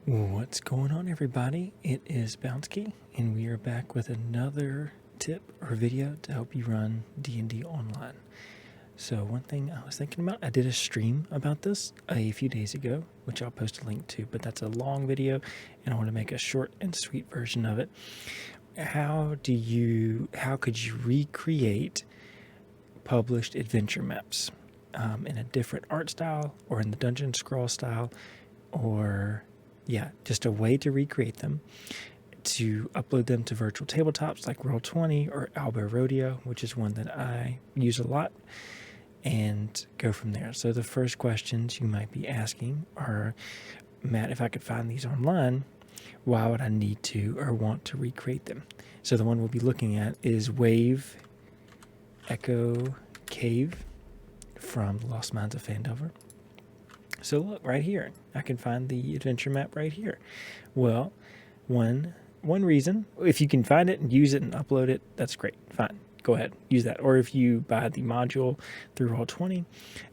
What's going on, everybody? It is Bouncy, and we are back with another tip or video to help you run D&D online. So one thing I was thinking about, I did a stream about this a few days ago, which I'll post a link to, but that's a long video, and I want to make a short and sweet version of it. How could you recreate published adventure maps in a different art style, or in the Dungeon Scrawl style, or just a way to recreate them, to upload them to virtual tabletops like Roll20 or Owlbear Rodeo, which is one that I use a lot, and go from there. So the first questions you might be asking are, Matt, if I could find these online, why would I need to or want to recreate them? So the one we'll be looking at is Wave Echo Cave from The Lost Mines of Phandelver. So look, right here, I can find the adventure map right here. Well, one reason, if you can find it and use it and upload it, that's great. Fine, go ahead, use that. Or if you buy the module through Roll20,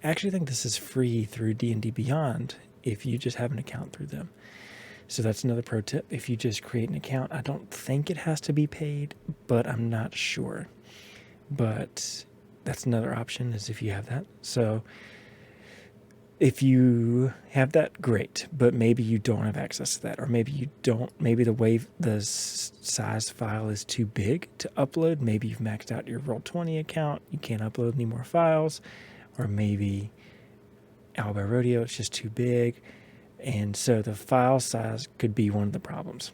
I actually think this is free through D&D Beyond if you just have an account through them. So that's another pro tip. If you just create an account, I don't think it has to be paid, but I'm not sure. But that's another option, is if you have that. So if you have that, great, but maybe you don't have access to that, or maybe the size file is too big to upload. Maybe you've maxed out your Roll20 account, you can't upload any more files, or maybe Owlbear Rodeo, it's just too big, and so the file size could be one of the problems.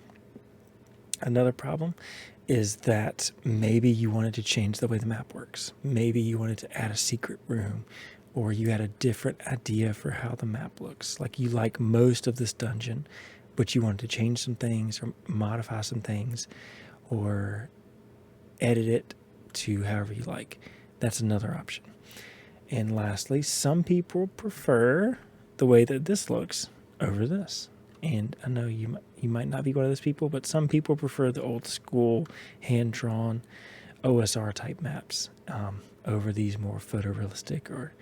Another problem is that maybe you wanted to change the way the map works. Maybe you wanted to add a secret room, or you had a different idea for how the map looks. Like you like most of this dungeon, but you wanted to change some things or modify some things or edit it to however you like. That's another option. And lastly, some people prefer the way that this looks over this. And I know you might not be one of those people, but some people prefer the old school hand-drawn OSR type maps over these more photorealistic or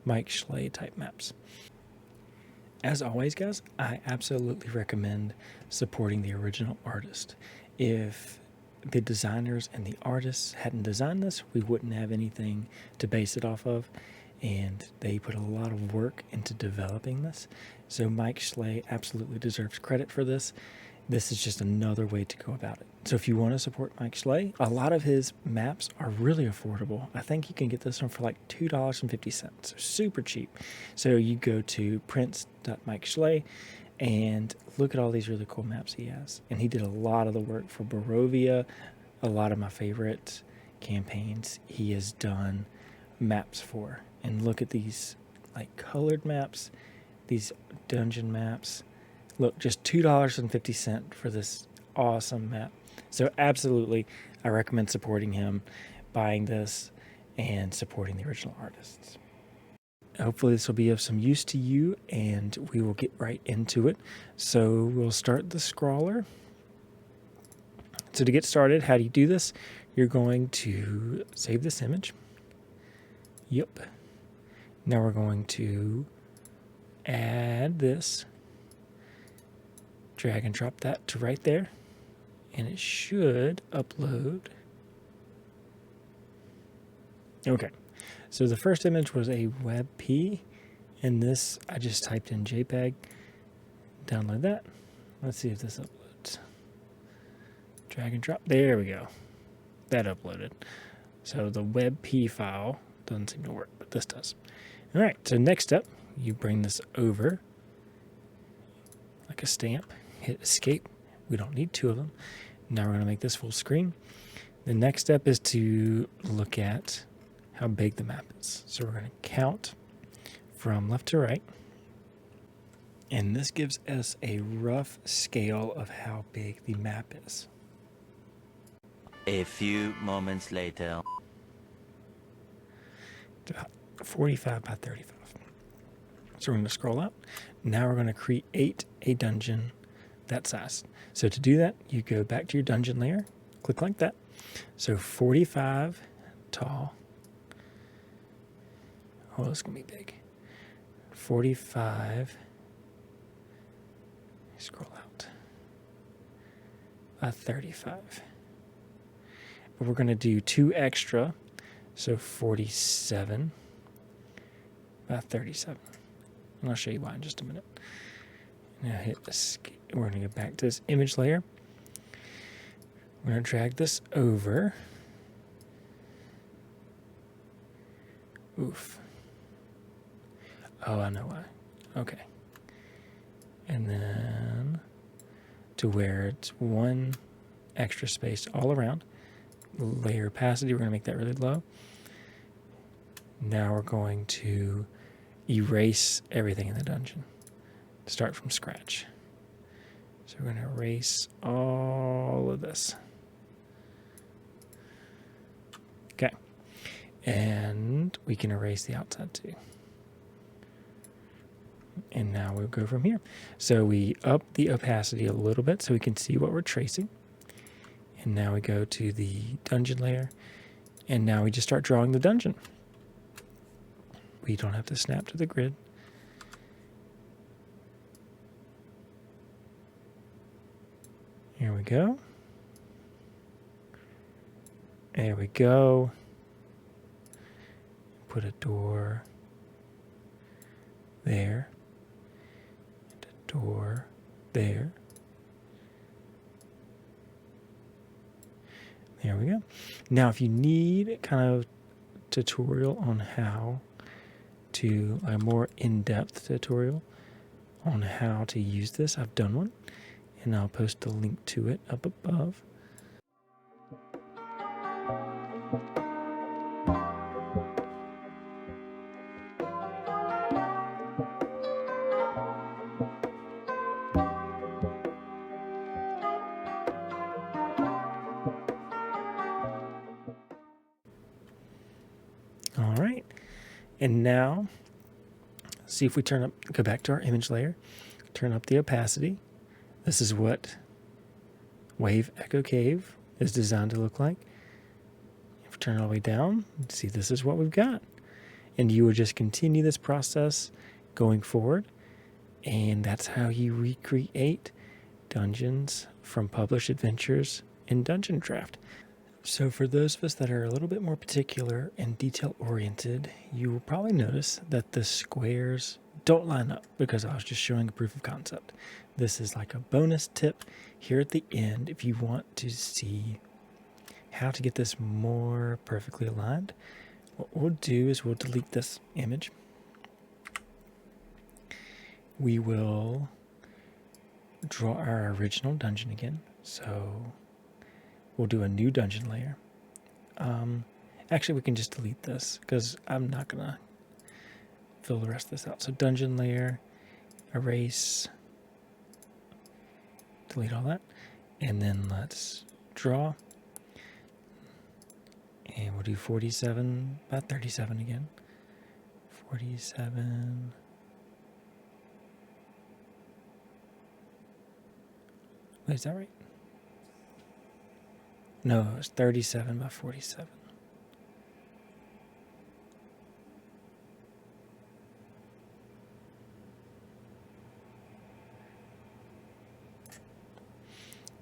Mike Schley type maps. As always, guys, I absolutely recommend supporting the original artist. If the designers and the artists hadn't designed this, we wouldn't have anything to base it off of, and they put a lot of work into developing this. So Mike Schley absolutely deserves credit for this. This is just another way to go about it. So if you want to support Mike Schley, a lot of his maps are really affordable. I think you can get this one for like $2.50, so super cheap. So you go to prince.mikeschley and look at all these really cool maps he has. And he did a lot of the work for Barovia, a lot of my favorite campaigns he has done maps for. And look at these like colored maps, these dungeon maps. Look, just $2.50 for this awesome map. So absolutely, I recommend supporting him, buying this, and supporting the original artists. Hopefully this will be of some use to you, and we will get right into it. So we'll start the scrawler. So to get started, how do you do this? You're going to save this image. Yep. Now we're going to add this. Drag and drop that to right there, and it should upload. Okay, so the first image was a WebP, and this I just typed in JPEG. Download that. Let's see if this uploads. Drag and drop. There we go. That uploaded. So the WebP file doesn't seem to work, but this does. All right, so next up, you bring this over like a stamp. Hit escape. We don't need two of them. Now we're going to make this full screen. The next step is to look at how big the map is. So we're going to count from left to right. And this gives us a rough scale of how big the map is. A few moments later. It's about 45 by 35. So we're going to scroll up. Now we're going to create a dungeon that size. So to do that, you go back to your dungeon layer, click like that. So 45 tall. Oh, it's going to be big. 45. Scroll out. by 35. But we're going to do 2 extra, so 47 by 37. And I'll show you why in just a minute. Now hit escape. We're going to go back to this image layer. We're going to drag this over. Oof. Oh, I know why. Okay. And then to where it's 1 extra space all around. Layer opacity, we're going to make that really low. Now we're going to erase everything in the dungeon. Start from scratch. So we're going to erase all of this. Okay. And we can erase the outside too. And now we'll go from here. So we up the opacity a little bit so we can see what we're tracing. And now we go to the dungeon layer. And now we just start drawing the dungeon. We don't have to snap to the grid. Here we go. There we go. Put a door there. And a door there. There we go. Now, if you need kind of tutorial on how to, a more in-depth tutorial on how to use this, I've done one, and I'll post a link to it up above. All right, and now see if we turn up, go back to our image layer, turn up the opacity. This is what Wave Echo Cave is designed to look like. If we turn it all the way down, see this is what we've got. And you would just continue this process going forward. And that's how you recreate dungeons from published adventures in Dungeon Draft. So for those of us that are a little bit more particular and detail-oriented, you will probably notice that the squares don't line up because I was just showing a proof of concept. This is like a bonus tip here at the end if you want to see how to get this more perfectly aligned. What we'll do is we'll delete this image. We will draw our original dungeon again. So we'll do a new dungeon layer. Actually, we can just delete this because I'm not going to fill the rest of this out. So dungeon layer, erase, delete all that. And then let's draw. And we'll do 47 by 37 again. 47. Wait, is that right? No, it's 37 by 47.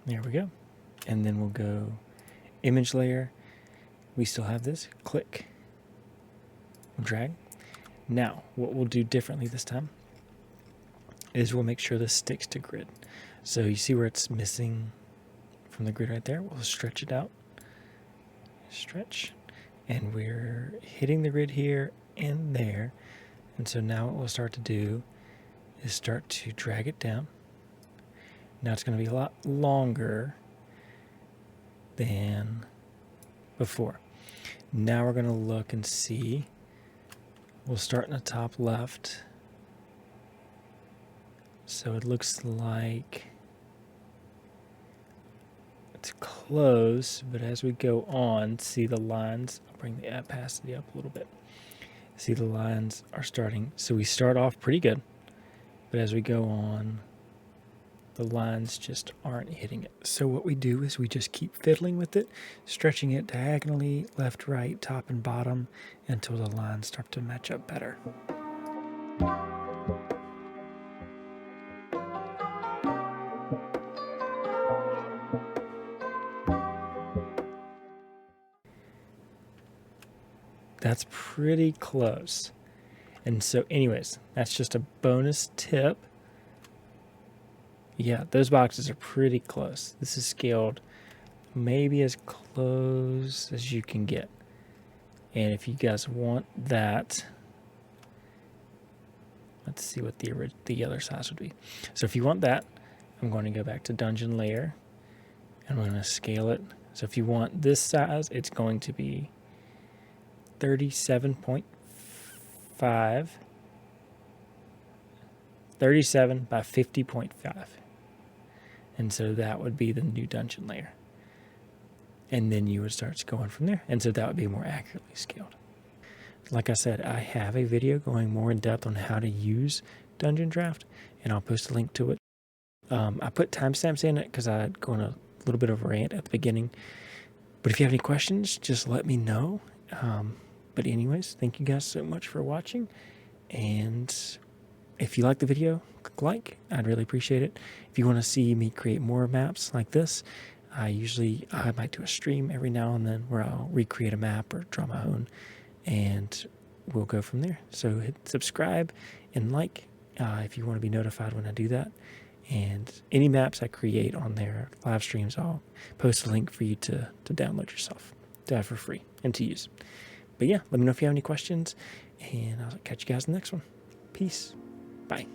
There we go. And then we'll go image layer. We still have this. Click. We'll drag. Now, what we'll do differently this time is we'll make sure this sticks to grid. So you see where it's missing from the grid right there? We'll stretch it out. Stretch. And we're hitting the grid here and there. And so now what we'll start to do is start to drag it down. Now it's going to be a lot longer than before. Now we're going to look and see. We'll start in the top left. So it looks like it's close, but as we go on, see the lines. I'll bring the opacity up a little bit. See the lines are starting. So we start off pretty good, but as we go on, the lines just aren't hitting it. So what we do is we just keep fiddling with it, stretching it diagonally, left, right, top, and bottom, until the lines start to match up better. That's pretty close. And so anyways, that's just a bonus tip. Yeah, those boxes are pretty close. This is scaled maybe as close as you can get. And if you guys want that, let's see what the other size would be. So if you want that, I'm going to go back to Dungeon Layer, and I'm going to scale it. So if you want this size, it's going to be 37.5, 37 by 50.5. And so that would be the new dungeon layer. And then you would start going from there. And so that would be more accurately scaled. Like I said, I have a video going more in depth on how to use Dungeon Draft, and I'll post a link to it. I put timestamps in it because I had gone a little bit of a rant at the beginning. But if you have any questions, just let me know. But anyways, thank you guys so much for watching. And if you like the video, click like. I'd really appreciate it. If you want to see me create more maps like this, I might do a stream every now and then where I'll recreate a map or draw my own, and we'll go from there. So hit subscribe and like if you want to be notified when I do that. And any maps I create on their live streams, I'll post a link for you to download yourself, to have for free and to use. But yeah, let me know if you have any questions, and I'll catch you guys in the next one. Peace. Bye.